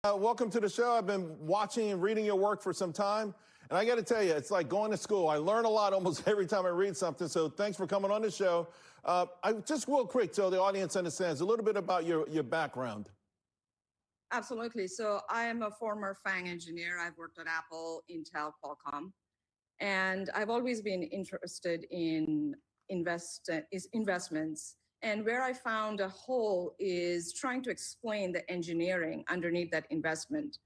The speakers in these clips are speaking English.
Welcome to the show. I've been watching and reading your work for some time, and I got to tell you, it's like going to school. I learn a lot almost every time I read something, so thanks for coming on the show. Just real quick, so the audience understands a little bit about your background. Absolutely. So I am a former FANG engineer. I've worked at Apple, Intel, Qualcomm, and I've always been interested in investments. And where I found a hole is trying to explain the engineering underneath that investment.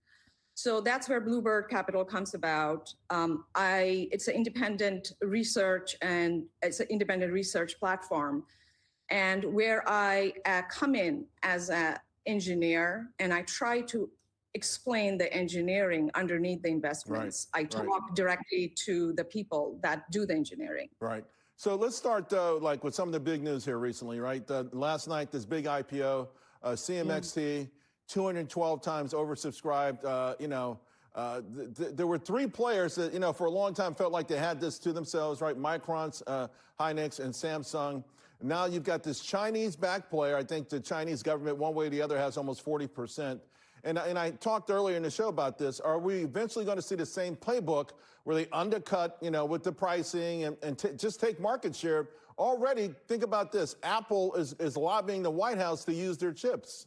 So that's where BluBird Capital comes about. It's an independent research platform, and where I come in as an engineer, and I try to explain the engineering underneath the investments. I talk directly to the people that do the engineering. Right. So let's start with some of the big news here recently, right? Last night, this big IPO, CXMT, 212 times oversubscribed. There were three players that, for a long time felt like they had this to themselves, right? Micron, Hynix, and Samsung. Now you've got this Chinese-backed player. I think the Chinese government, one way or the other, has almost 40%. And I talked earlier in the show about this. Are we eventually going to see the same playbook where they undercut, with the pricing and just take market share? Already, think about this. Apple is lobbying the White House to use their chips.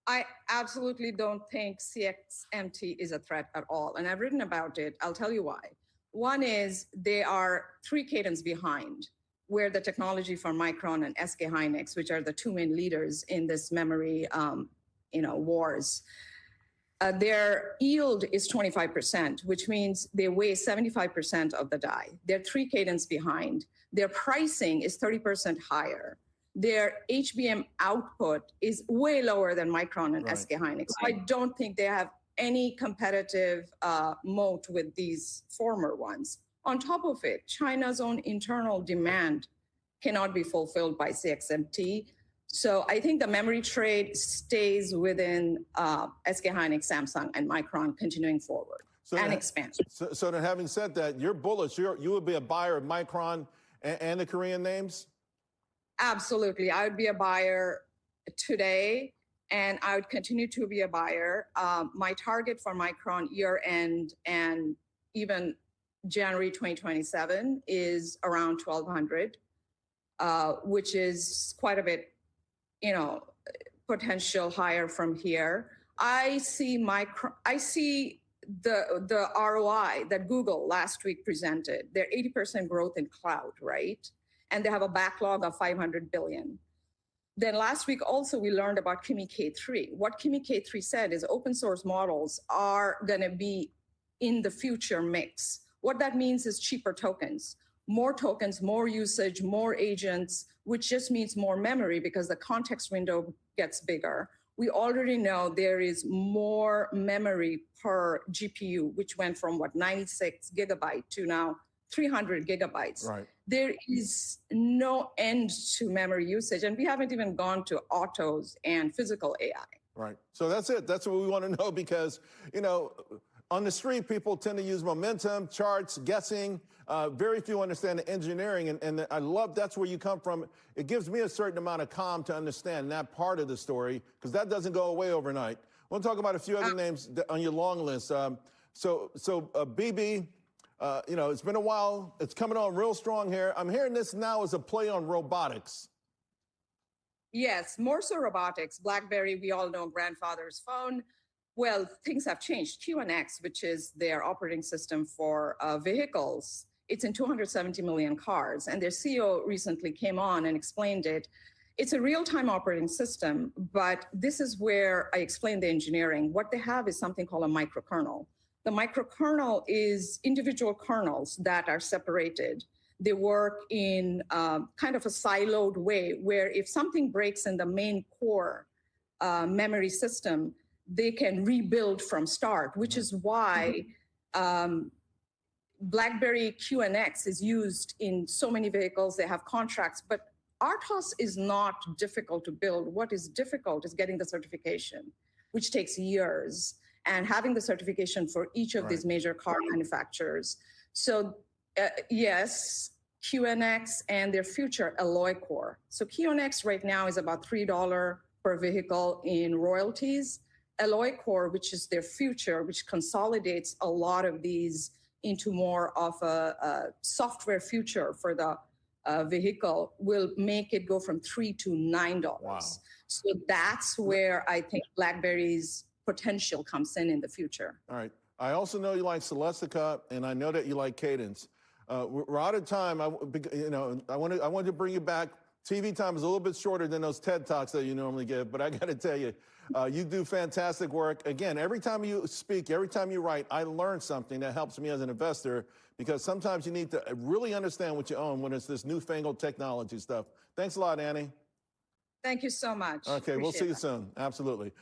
I absolutely don't think CXMT is a threat at all. And I've written about it. I'll tell you why. One is they are 3 cadence behind, where the technology from Micron and SK Hynix, which are the two main leaders in this memory wars. Their yield is 25%, which means they weigh 75% of the die. They're 3 cadence behind. Their pricing is 30% higher. Their HBM output is way lower than Micron and SK Hynix. So I don't think they have any competitive moat with these former ones. On top of it, China's own internal demand cannot be fulfilled by CXMT. So I think the memory trade stays within SK Hynix, Samsung, and Micron continuing forward and expand. So then having said that, you're bullish. You would be a buyer of Micron and the Korean names? Absolutely. I would be a buyer today, and I would continue to be a buyer. My target for Micron year end and even January 2027 is around 1,200, which is quite a bit, potential higher from here. I see the ROI that Google last week presented. They're 80% growth in cloud, right? And they have a backlog of 500 billion. Then last week also we learned about Kimi K3. What Kimi K3 said is open source models are going to be in the future mix. What that means is cheaper tokens, more usage, more agents, which just means more memory because the context window gets bigger. We already know there is more memory per GPU, which went from 96 gigabyte to now 300 gigabytes. Right. There is no end to memory usage, and we haven't even gone to autos and physical AI. Right. So that's it. That's what we want to know because, on the street, people tend to use momentum, charts, guessing. Very few understand the engineering, and I love that's where you come from. It gives me a certain amount of calm to understand that part of the story because that doesn't go away overnight. We'll talk about a few other names on your long list. BB, it's been a while. It's coming on real strong here. I'm hearing this now as a play on robotics. Yes, more so robotics. BlackBerry, we all know, grandfather's phone. Well, things have changed. QNX, which is their operating system for vehicles, it's in 270 million cars. And their CEO recently came on and explained it. It's a real-time operating system, but this is where I explained the engineering. What they have is something called a microkernel. The microkernel is individual kernels that are separated. They work in kind of a siloed way where if something breaks in the main core memory system, they can rebuild from start, which is why BlackBerry QNX is used in so many vehicles. They have contracts, but RTOS is not difficult to build. What is difficult is getting the certification, which takes years, and having the certification for each of these major car manufacturers. So yes, QNX and their future Alloy Core. So QNX right now is about $3 per vehicle in royalties. Alloy Core, which is their future, which consolidates a lot of these into more of a software future for the vehicle, will make it go from $3 to $9. Wow. So that's where I think BlackBerry's potential comes in the future. All right. I also know you like Celestica, and I know that you like Cadence. We're out of time. I wanted to bring you back. TV time is a little bit shorter than those TED Talks that you normally give, but I got to tell you, you do fantastic work. Again, every time you speak, every time you write, I learn something that helps me as an investor, because sometimes you need to really understand what you own when it's this newfangled technology stuff. Thanks a lot, Annie. Thank you so much. Okay, we'll see you that. soon. Absolutely.